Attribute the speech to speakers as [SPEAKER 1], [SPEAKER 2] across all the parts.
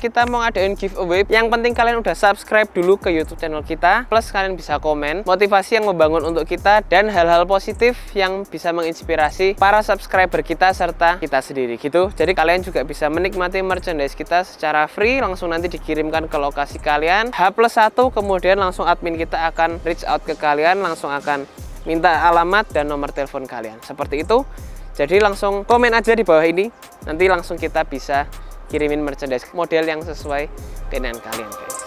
[SPEAKER 1] kita mau ngadain giveaway. Yang penting kalian udah subscribe dulu ke YouTube channel kita, plus kalian bisa komen motivasi yang membangun untuk kita dan hal-hal positif yang bisa menginspirasi para subscriber kita serta kita sendiri gitu. Jadi kalian juga bisa menikmati merchandise kita secara free, langsung nanti dikirimkan ke lokasi kalian. H+1 kemudian langsung admin kita akan reach out ke kalian, langsung akan minta alamat dan nomor telepon kalian. Seperti itu. Jadi langsung komen aja di bawah ini, nanti langsung kita bisa kirimin merchandise model yang sesuai dengan kalian guys.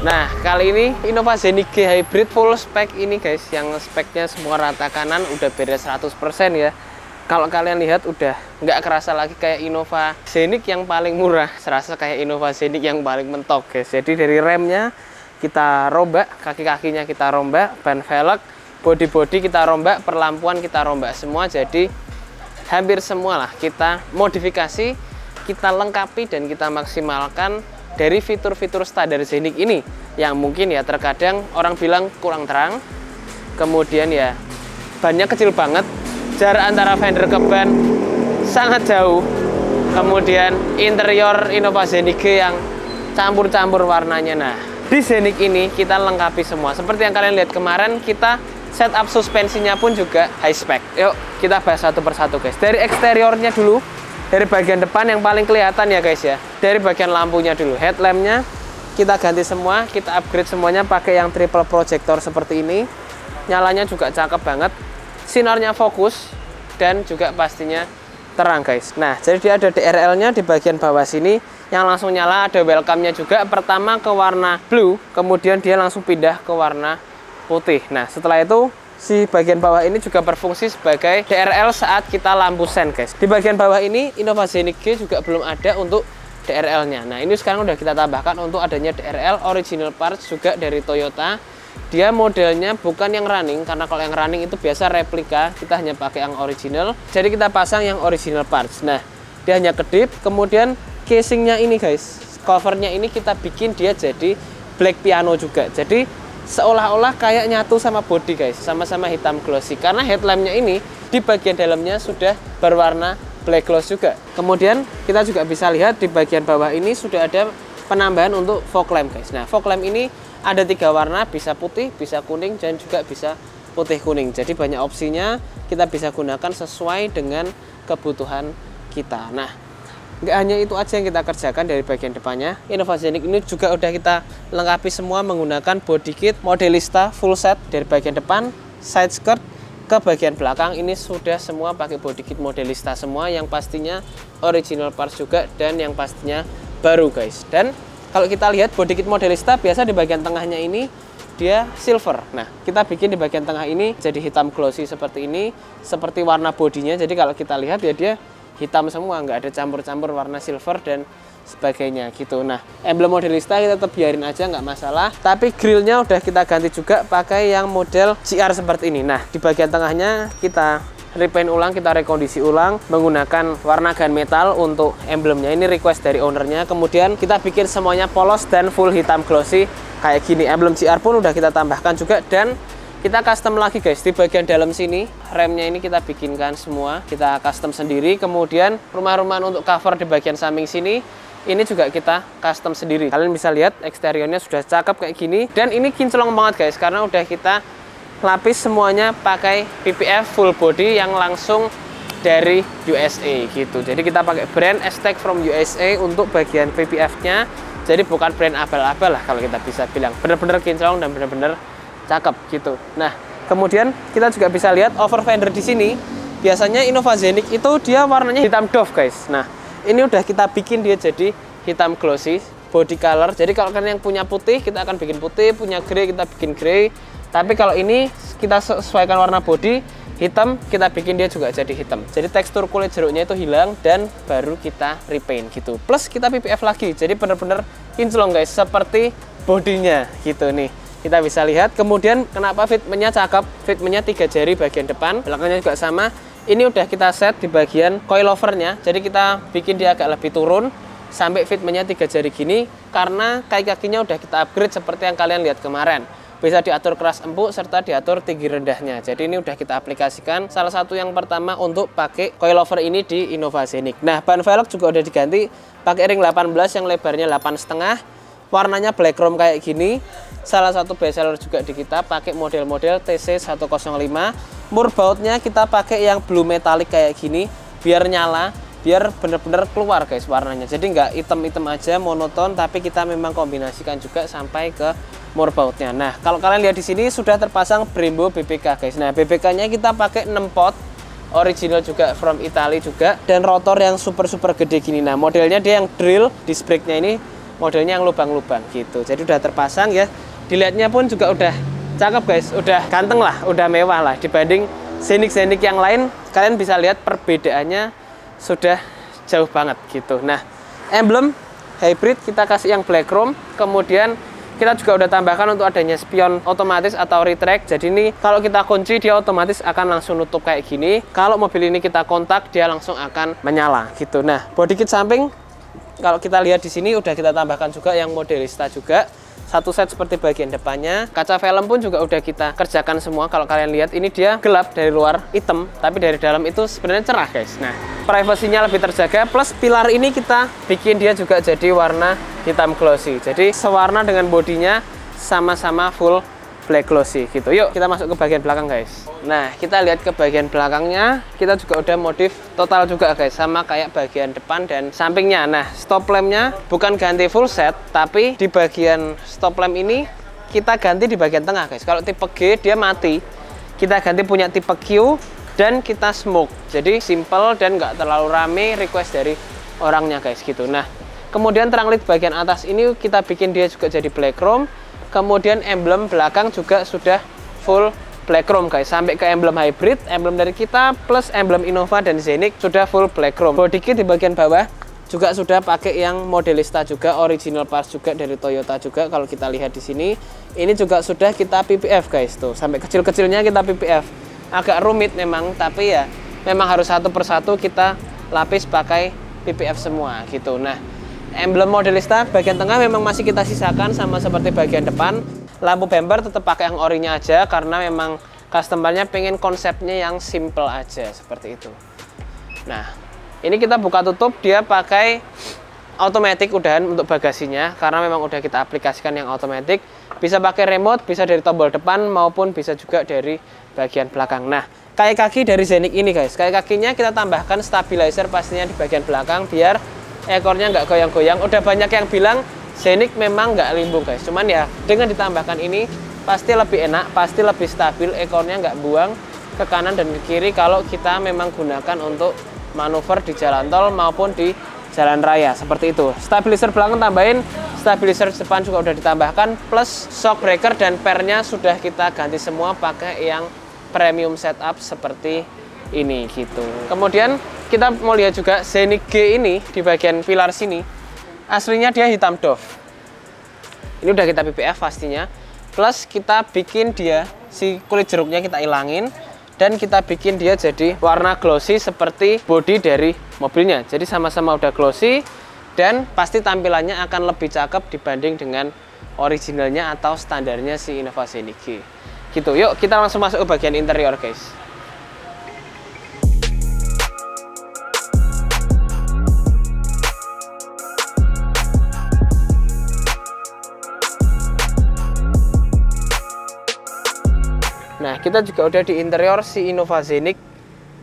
[SPEAKER 1] Nah, kali ini Innova Zenith G Hybrid full spec ini guys, yang speknya semua rata kanan, udah beres 100% ya. Kalau kalian lihat udah nggak kerasa lagi kayak Innova Zenith yang paling murah, serasa kayak Innova Zenith yang paling mentok guys. Jadi dari remnya kita rombak, kaki-kakinya kita rombak, ban velg, body-body kita rombak, perlampuan kita rombak semua. Jadi hampir semua lah kita modifikasi, kita lengkapi dan kita maksimalkan dari fitur-fitur standar Zenith ini yang mungkin ya terkadang orang bilang kurang terang, kemudian ya bannya kecil banget, jarak antara fender ke ban sangat jauh, kemudian interior Innova Zenith G yang campur-campur warnanya. Nah, di Zenith ini kita lengkapi semua. Seperti yang kalian lihat kemarin, kita setup suspensinya pun juga high spec. Yuk kita bahas satu persatu guys. Dari eksteriornya dulu, dari bagian depan yang paling kelihatan ya guys ya. Dari bagian lampunya dulu, headlampnya kita ganti semua, kita upgrade semuanya pakai yang triple projector seperti ini. Nyalanya juga cakep banget, sinarnya fokus dan juga pastinya terang guys. Nah, jadi dia ada DRL-nya di bagian bawah sini yang langsung nyala, ada welcome-nya juga. Pertama ke warna blue, kemudian dia langsung pindah ke warna putih. Nah, setelah itu si bagian bawah ini juga berfungsi sebagai DRL saat kita lampu sen guys. Di bagian bawah ini Innova Zenith G juga belum ada untuk DRL-nya. Nah, ini sekarang udah kita tambahkan untuk adanya DRL original parts juga dari Toyota. Dia modelnya bukan yang running, karena kalau yang running itu biasa replika, kita hanya pakai yang original. Jadi kita pasang yang original parts. Nah, dia hanya kedip, kemudian casingnya ini guys, covernya ini kita bikin dia jadi black piano juga. Jadi seolah-olah kayak nyatu sama body guys, sama-sama hitam glossy. Karena headlampnya ini di bagian dalamnya sudah berwarna black gloss juga. Kemudian kita juga bisa lihat di bagian bawah ini sudah ada penambahan untuk fog lamp guys. Nah, fog lamp ini ada 3 warna, bisa putih, bisa kuning, dan juga bisa putih kuning. Jadi banyak opsinya, kita bisa gunakan sesuai dengan kebutuhan kita. Nah, nggak hanya itu aja yang kita kerjakan dari bagian depannya. Innova Zenith ini juga udah kita lengkapi semua menggunakan body kit Modelista full set dari bagian depan, side skirt, ke bagian belakang. Ini sudah semua pakai body kit Modelista semua, yang pastinya original parts juga dan yang pastinya baru guys. Dan kalau kita lihat body kit Modelista biasa di bagian tengahnya ini dia silver. Nah, kita bikin di bagian tengah ini jadi hitam glossy seperti ini, seperti warna bodinya. Jadi kalau kita lihat ya dia hitam semua, nggak ada campur-campur warna silver dan sebagainya gitu. Nah, emblem Modelista kita tetap biarin aja, nggak masalah. Tapi grillnya udah kita ganti juga pakai yang model GR seperti ini. Nah, di bagian tengahnya kita repaint ulang, kita rekondisi ulang menggunakan warna gunmetal untuk emblemnya. Ini request dari ownernya. Kemudian kita bikin semuanya polos dan full hitam glossy kayak gini. Emblem GR pun udah kita tambahkan juga, dan kita custom lagi guys di bagian dalam sini. Remnya ini kita bikinkan semua, kita custom sendiri. Kemudian rumah-rumahan untuk cover di bagian samping sini ini juga kita custom sendiri. Kalian bisa lihat eksteriornya sudah cakep kayak gini, dan ini kinclong banget guys karena udah kita lapis semuanya pakai PPF full body yang langsung dari USA gitu. Jadi kita pakai brand Aztec from USA untuk bagian PPF-nya. Jadi bukan brand abal-abal lah kalau kita bisa bilang. Bener-bener kinclong dan bener-bener cakep gitu. Nah, kemudian kita juga bisa lihat over fender di sini. Biasanya Innova Zenith itu dia warnanya hitam doff guys. Nah, ini udah kita bikin dia jadi hitam glossy body color. Jadi kalau kalian yang punya putih, kita akan bikin putih, punya grey kita bikin grey. Tapi kalau ini kita sesuaikan warna body hitam, kita bikin dia juga jadi hitam. Jadi tekstur kulit jeruknya itu hilang dan baru kita repaint gitu. Plus kita PPF lagi, jadi bener-bener kinclong guys, seperti bodinya gitu nih. Kita bisa lihat. Kemudian kenapa fitmentnya cakep? Fitmentnya 3 jari bagian depan, belakangnya juga sama. Ini udah kita set di bagian coilovernya, jadi kita bikin dia agak lebih turun. sampai fitmentnya 3 jari gini, karena kaki-kakinya udah kita upgrade seperti yang kalian lihat kemarin. Bisa diatur keras empuk serta diatur tinggi rendahnya. Jadi ini udah kita aplikasikan. Salah satu yang pertama untuk pakai coilover ini di Innova Scenic. Nah, ban velg juga udah diganti pakai ring 18 yang lebarnya 8,5, warnanya black chrome kayak gini. Salah satu bestseller juga di kita pakai model-model TC105. Mur bautnya kita pakai yang blue metallic kayak gini biar nyala, biar bener-bener keluar guys warnanya. Jadi nggak hitam-hitam aja monoton, tapi kita memang kombinasikan juga sampai ke mur bautnya. Nah, kalau kalian lihat di sini sudah terpasang Brembo BBK guys. Nah, BBK-nya kita pakai 6 pot, original juga from Italy juga, dan rotor yang super gede gini. Nah, modelnya dia yang drill, disc brake-nya ini modelnya yang lubang-lubang gitu. Jadi udah terpasang ya. Dilihatnya pun juga udah cakep guys, udah ganteng lah, udah mewah lah dibanding Scenic yang lain. Kalian bisa lihat perbedaannya sudah jauh banget gitu. Nah, emblem hybrid kita kasih yang black chrome, kemudian kita juga udah tambahkan untuk adanya spion otomatis atau retract. Jadi ini kalau kita kunci dia otomatis akan langsung nutup kayak gini. Kalau mobil ini kita kontak dia langsung akan menyala gitu. Nah, body kit samping kalau kita lihat di sini udah kita tambahkan juga yang modelista juga. Satu set seperti bagian depannya. Kaca velg pun juga udah kita kerjakan semua. Kalau kalian lihat ini dia gelap dari luar hitam, tapi dari dalam itu sebenarnya cerah guys. Nah, privasinya lebih terjaga. Plus pilar ini kita bikin dia juga jadi warna hitam glossy. Jadi sewarna dengan bodinya, sama-sama full black glossy gitu. Yuk kita masuk ke bagian belakang guys. Nah, kita lihat ke bagian belakangnya. Kita juga udah modif total juga guys, sama kayak bagian depan dan sampingnya. Nah, stop lampnya bukan ganti full set, tapi di bagian stop lamp ini kita ganti di bagian tengah guys. Kalau tipe G dia mati, kita ganti punya tipe Q dan kita smoke. Jadi simple dan nggak terlalu rame, request dari orangnya guys gitu. Nah, kemudian terang led bagian atas ini kita bikin dia juga jadi black chrome. Kemudian emblem belakang juga sudah full black chrome guys, sampai ke emblem hybrid, emblem dari kita plus emblem Innova dan Scenic sudah full black chrome. Body kit di bagian bawah juga sudah pakai yang modelista juga, original parts juga dari Toyota juga. Kalau kita lihat di sini, ini juga sudah kita PPF guys tuh, sampai kecil-kecilnya kita PPF. Agak rumit memang, tapi ya memang harus satu persatu kita lapis pakai PPF semua gitu. Nah, emblem modelista bagian tengah memang masih kita sisakan sama seperti bagian depan. Lampu bumper tetap pakai yang orinya aja karena memang customernya pengen konsepnya yang simple aja seperti itu. Nah, ini kita buka tutup dia pakai automatic udahan untuk bagasinya karena memang udah kita aplikasikan yang automatic. Bisa pakai remote, bisa dari tombol depan maupun bisa juga dari bagian belakang. Nah, kaki dari Scenic ini guys, kaki-kakinya kita tambahkan stabilizer pastinya di bagian belakang biar ekornya nggak goyang-goyang. Udah banyak yang bilang Scenic memang nggak limbung guys, cuman ya dengan ditambahkan ini pasti lebih enak, pasti lebih stabil, ekornya nggak buang ke kanan dan ke kiri kalau kita memang gunakan untuk manuver di jalan tol maupun di jalan raya seperti itu. Stabilizer belakang tambahin, stabilizer depan juga udah ditambahkan, plus shock breaker dan pernya sudah kita ganti semua pakai yang premium setup seperti ini gitu. Kemudian kita mau lihat juga Scenic G ini di bagian pilar sini aslinya dia hitam doff. Ini udah kita PPF pastinya. Plus kita bikin dia si kulit jeruknya kita ilangin dan kita bikin dia jadi warna glossy seperti body dari mobilnya. Jadi sama-sama udah glossy dan pasti tampilannya akan lebih cakep dibanding dengan originalnya atau standarnya si Innova Scenic G. Gitu. Yuk kita langsung masuk ke bagian interior guys. Nah, kita juga udah di interior si Innova Scenic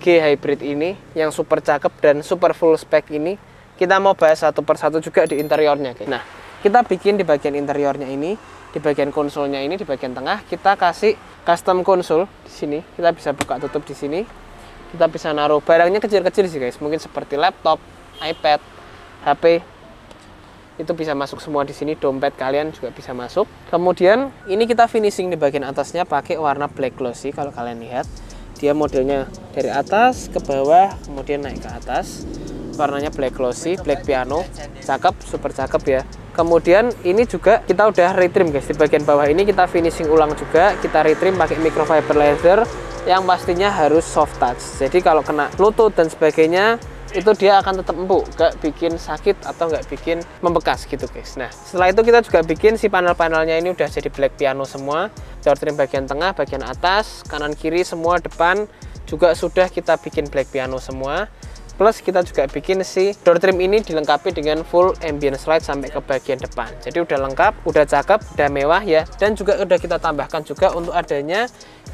[SPEAKER 1] G Hybrid ini yang super cakep dan super full spec ini. Kita mau bahas satu persatu juga di interiornya guys. Nah, kita bikin di bagian interiornya ini, di bagian konsolnya ini, di bagian tengah kita kasih custom konsol di sini. Kita bisa buka tutup di sini. Kita bisa naruh barangnya kecil-kecil sih guys, mungkin seperti laptop, iPad, HP. Itu bisa masuk semua di sini, dompet kalian juga bisa masuk. Kemudian ini kita finishing di bagian atasnya pakai warna black glossy. Kalau kalian lihat, dia modelnya dari atas ke bawah, kemudian naik ke atas. Warnanya black glossy, black piano, cakep, super cakep ya. Kemudian ini juga kita udah retrim guys, di bagian bawah ini kita finishing ulang juga. Kita retrim pakai microfiber leather yang pastinya harus soft touch. Jadi kalau kena lutut dan sebagainya itu dia akan tetap empuk, nggak bikin sakit atau nggak bikin membekas gitu guys. Nah setelah itu kita juga bikin si panel-panelnya ini udah jadi black piano semua. Door trim bagian tengah, bagian atas, kanan kiri semua, depan juga sudah kita bikin black piano semua. Plus kita juga bikin si door trim ini dilengkapi dengan full ambient light sampai ke bagian depan. Jadi udah lengkap, udah cakep, udah mewah ya. Dan juga udah kita tambahkan juga untuk adanya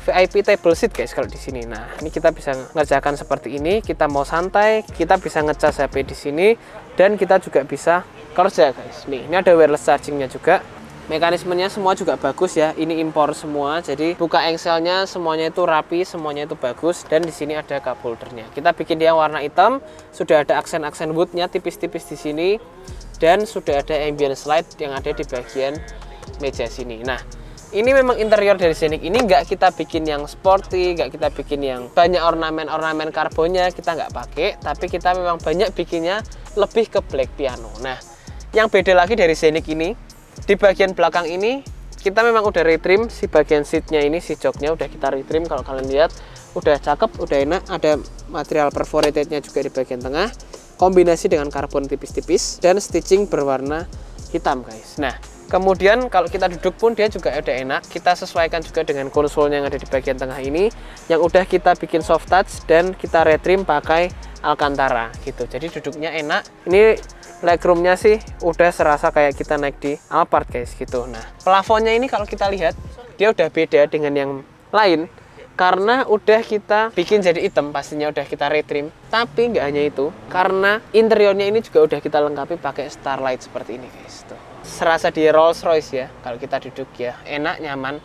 [SPEAKER 1] VIP table seat guys kalau di sini. Nah, ini kita bisa ngerjakan seperti ini. Kita mau santai, kita bisa ngecas HP di sini dan kita juga bisa kerja guys. Nih, ini ada wireless chargingnya juga. Mekanismenya semua juga bagus ya. Ini impor semua, jadi buka engselnya semuanya itu rapi, semuanya itu bagus. Dan di sini ada cup holdernya. Kita bikin dia warna hitam, sudah ada aksen-aksen woodnya tipis-tipis di sini, dan sudah ada ambient light yang ada di bagian meja sini. Nah, ini memang interior dari Scenic ini nggak kita bikin yang sporty, nggak kita bikin yang banyak ornamen-ornamen karbonnya, kita nggak pakai. Tapi kita memang banyak bikinnya lebih ke black piano. Nah, yang beda lagi dari Scenic ini, di bagian belakang ini kita memang udah retrim si bagian seatnya ini, si joknya udah kita retrim. Kalau kalian lihat udah cakep, udah enak. Ada material perforatednya juga di bagian tengah, kombinasi dengan karbon tipis-tipis dan stitching berwarna hitam guys. Nah kemudian kalau kita duduk pun dia juga udah enak. Kita sesuaikan juga dengan konsolnya yang ada di bagian tengah ini, yang udah kita bikin soft touch dan kita retrim pakai Alcantara gitu. Jadi duduknya enak. Ini legroomnya sih udah serasa kayak kita naik di Alphard guys gitu. Nah plafonnya ini kalau kita lihat dia udah beda dengan yang lain karena udah kita bikin jadi hitam, pastinya udah kita retrim. Tapi nggak hanya itu, karena interiornya ini juga udah kita lengkapi pakai starlight seperti ini guys tuh. Serasa di Rolls Royce ya kalau kita duduk ya, enak, nyaman.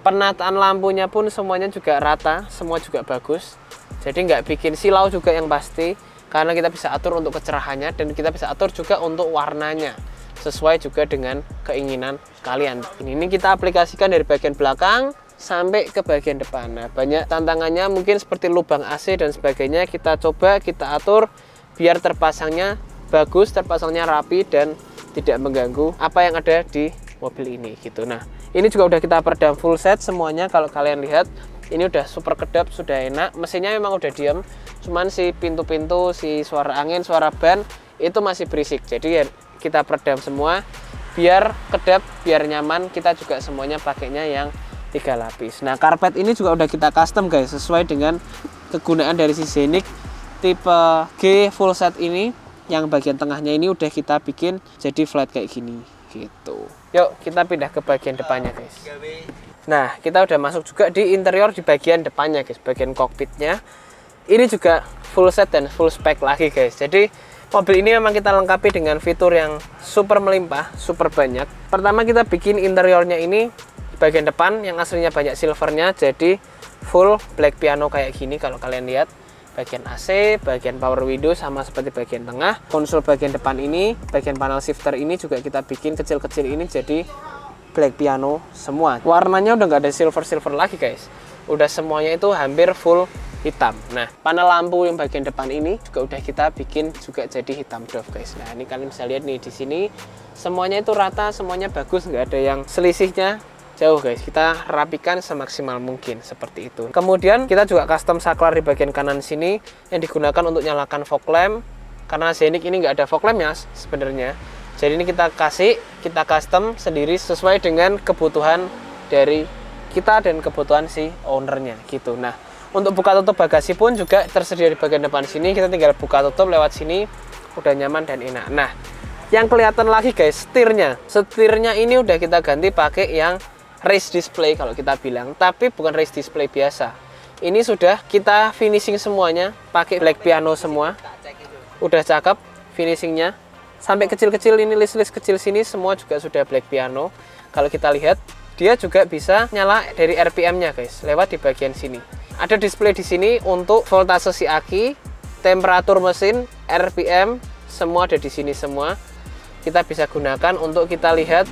[SPEAKER 1] Penataan lampunya pun semuanya juga rata, semua juga bagus. Jadi nggak bikin silau juga yang pasti, karena kita bisa atur untuk kecerahannya dan kita bisa atur juga untuk warnanya sesuai juga dengan keinginan kalian. Ini kita aplikasikan dari bagian belakang sampai ke bagian depan. Nah, banyak tantangannya mungkin seperti lubang AC dan sebagainya. Kita coba kita atur biar terpasangnya bagus, terpasangnya rapi dan tidak mengganggu apa yang ada di mobil ini gitu. Nah ini juga udah kita peredam full set semuanya. Kalau kalian lihat ini udah super kedap, sudah enak. Mesinnya memang udah diam, cuman si pintu-pintu, si suara angin, suara ban itu masih berisik. Jadi ya kita peredam semua biar kedap, biar nyaman. Kita juga semuanya pakainya yang 3 lapis. Nah karpet ini juga udah kita custom guys, sesuai dengan kegunaan dari si Scenic tipe G full set ini. Yang bagian tengahnya ini udah kita bikin jadi flat kayak gini gitu. Yuk kita pindah ke bagian depannya guys. Nah kita udah masuk juga di interior di bagian depannya guys, bagian kokpitnya. Ini juga full set dan full spec lagi guys. Jadi mobil ini memang kita lengkapi dengan fitur yang super melimpah, super banyak. Pertama kita bikin interiornya ini bagian depan yang aslinya banyak silvernya, jadi full black piano kayak gini kalau kalian lihat. Bagian AC, bagian power window sama seperti bagian tengah. Konsol bagian depan ini, bagian panel shifter ini juga kita bikin kecil-kecil ini jadi black piano semua. Warnanya udah nggak ada silver-silver lagi guys. Udah semuanya itu hampir full hitam. Nah, panel lampu yang bagian depan ini juga udah kita bikin juga jadi hitam doff guys. Nah, ini kalian bisa lihat nih di sini semuanya itu rata, semuanya bagus, nggak ada yang selisihnya jauh guys. Kita rapikan semaksimal mungkin seperti itu. Kemudian kita juga custom saklar di bagian kanan sini yang digunakan untuk nyalakan fog lamp, karena Scenic ini nggak ada fog lamp ya sebenarnya. Jadi ini kita custom sendiri sesuai dengan kebutuhan dari kita dan kebutuhan si ownernya gitu. Nah untuk buka tutup bagasi pun juga tersedia di bagian depan sini. Kita tinggal buka tutup lewat sini, udah nyaman dan enak. Nah yang kelihatan lagi guys, setirnya ini udah kita ganti pakai yang race display kalau kita bilang, tapi bukan race display biasa. Ini sudah kita finishing semuanya pakai black piano semua. Udah cakep finishingnya. Sampai kecil-kecil ini, list-list kecil sini semua juga sudah black piano. Kalau kita lihat dia juga bisa nyala dari RPM-nya guys, lewat di bagian sini. Ada display di sini untuk voltase si aki, temperatur mesin, RPM, semua ada di sini semua. Kita bisa gunakan untuk kita lihat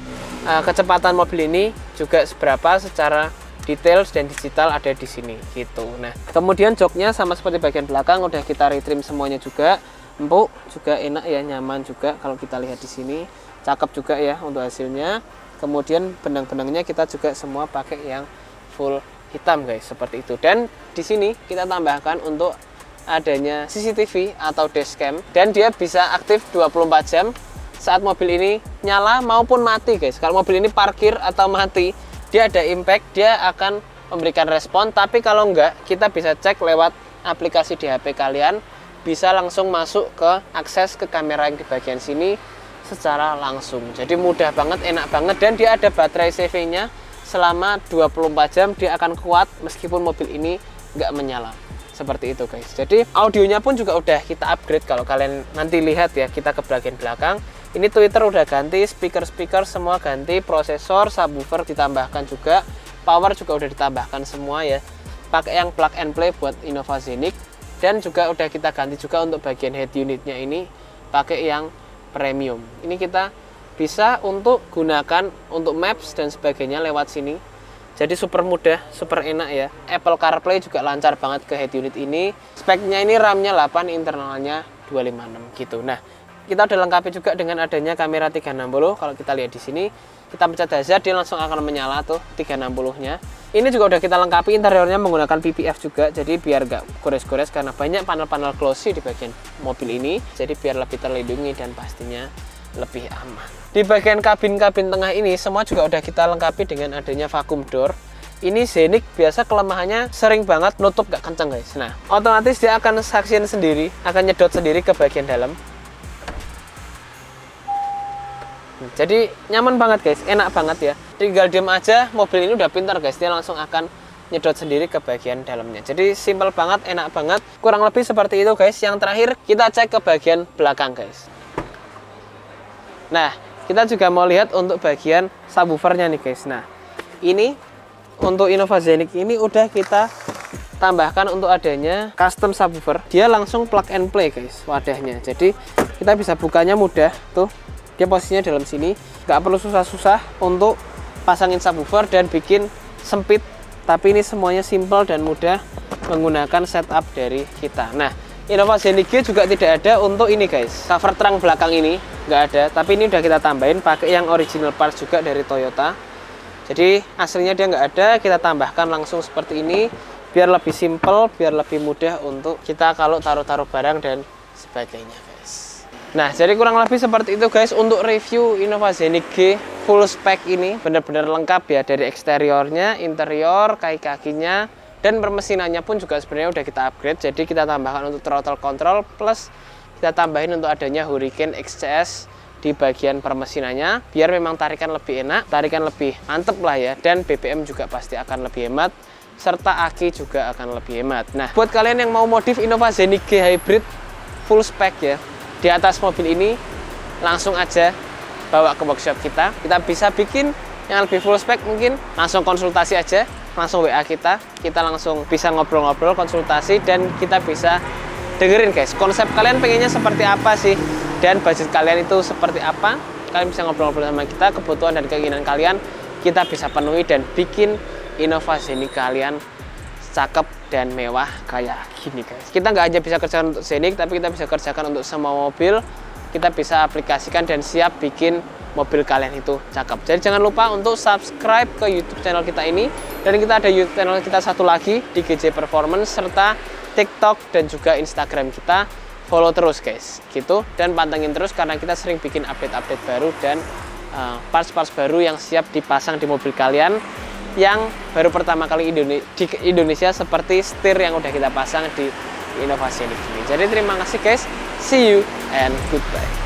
[SPEAKER 1] kecepatan mobil ini juga seberapa secara detail dan digital ada di sini gitu. Nah kemudian joknya sama seperti bagian belakang udah kita retrim semuanya juga, empuk juga, enak ya, nyaman juga. Kalau kita lihat di sini cakep juga ya untuk hasilnya. Kemudian benang-benangnya kita juga semua pakai yang full hitam guys, seperti itu. Dan di sini kita tambahkan untuk adanya CCTV atau dashcam, dan dia bisa aktif 24 jam saat mobil ini nyala maupun mati guys. Kalau mobil ini parkir atau mati, dia ada impact, dia akan memberikan respon. Tapi kalau enggak, kita bisa cek lewat aplikasi di HP kalian, bisa langsung masuk ke akses ke kamera yang di bagian sini secara langsung. Jadi mudah banget, enak banget, dan dia ada baterai savingnya selama 24 jam, dia akan kuat meskipun mobil ini nggak menyala. Seperti itu guys. Jadi audionya pun juga udah kita upgrade. Kalau kalian nanti lihat ya, kita ke bagian belakang, ini tweeter udah ganti, speaker semua ganti, prosesor, subwoofer ditambahkan juga, power juga udah ditambahkan semua ya. Pakai yang plug and play buat Innova Scenic, dan juga udah kita ganti juga untuk bagian head unitnya ini pakai yang premium. Ini kita bisa untuk gunakan untuk maps dan sebagainya lewat sini. Jadi super mudah, super enak ya. Apple CarPlay juga lancar banget ke head unit ini. Speknya ini RAM-nya 8, internalnya 256 gitu. Nah, kita udah lengkapi juga dengan adanya kamera 360. Kalau kita lihat di sini, kita pencet hazard, dia langsung akan menyala tuh 360-nya. Ini juga udah kita lengkapi interiornya menggunakan PPF juga. Jadi biar gak gores-gores karena banyak panel-panel glossy di bagian mobil ini. Jadi biar lebih terlindungi dan pastinya lebih aman. Di bagian kabin-kabin tengah ini semua juga udah kita lengkapi dengan adanya vacuum door. Ini Scenic biasa kelemahannya sering banget nutup gak kenceng guys. Nah, otomatis dia akan suction sendiri, akan nyedot sendiri ke bagian dalam. Jadi nyaman banget guys, enak banget ya. Tinggal diem aja, mobil ini udah pintar guys, dia langsung akan nyedot sendiri ke bagian dalamnya. Jadi simple banget, enak banget. Kurang lebih seperti itu guys. Yang terakhir kita cek ke bagian belakang guys. Nah, kita juga mau lihat untuk bagian subwoofernya nih guys. Nah, ini untuk Innova Scenic ini udah kita tambahkan untuk adanya custom subwoofer. Dia langsung plug and play guys wadahnya. Jadi kita bisa bukanya mudah tuh. Dia posisinya dalam sini, nggak perlu susah-susah untuk pasangin subwoofer dan bikin sempit. Tapi ini semuanya simple dan mudah menggunakan setup dari kita. Nah, Innova Scenic G juga tidak ada untuk ini guys, cover trunk belakang ini nggak ada, tapi ini udah kita tambahin pakai yang original parts juga dari Toyota. Jadi aslinya dia nggak ada, kita tambahkan langsung seperti ini biar lebih simple, biar lebih mudah untuk kita kalau taruh-taruh barang dan sebagainya guys. Nah, jadi kurang lebih seperti itu guys untuk review Innova Scenic G full spec ini. Benar-benar lengkap ya, dari eksteriornya, interior, kaki-kakinya, dan permesinannya pun juga sebenarnya udah kita upgrade. Jadi kita tambahkan untuk throttle control, plus kita tambahin untuk adanya Hurricane XCS di bagian permesinannya, biar memang tarikan lebih enak, tarikan lebih mantep lah ya, dan BBM juga pasti akan lebih hemat, serta aki juga akan lebih hemat. Nah, buat kalian yang mau modif Innova Scenic G Hybrid full spec ya, di atas mobil ini langsung aja bawa ke workshop kita. Kita bisa bikin yang lebih full spec, mungkin langsung konsultasi aja, langsung WA kita langsung bisa ngobrol-ngobrol, konsultasi, dan kita bisa dengerin guys, konsep kalian pengennya seperti apa sih, dan budget kalian itu seperti apa. Kalian bisa ngobrol-ngobrol sama kita, kebutuhan dan keinginan kalian kita bisa penuhi dan bikin Innova Scenic kalian cakep dan mewah kayak gini guys. Kita nggak hanya bisa kerjakan untuk Scenic, tapi kita bisa kerjakan untuk semua mobil. Kita bisa aplikasikan dan siap bikin mobil kalian itu cakep. Jadi jangan lupa untuk subscribe ke YouTube channel kita ini, dan kita ada YouTube channel kita satu lagi di GJ Performance, serta TikTok dan juga Instagram kita. Follow terus guys gitu, dan pantengin terus karena kita sering bikin update-update baru dan parts-parts baru yang siap dipasang di mobil kalian yang baru pertama kali di Indonesia, seperti setir yang udah kita pasang di Innova Scenic ini. Jadi terima kasih guys, see you and goodbye.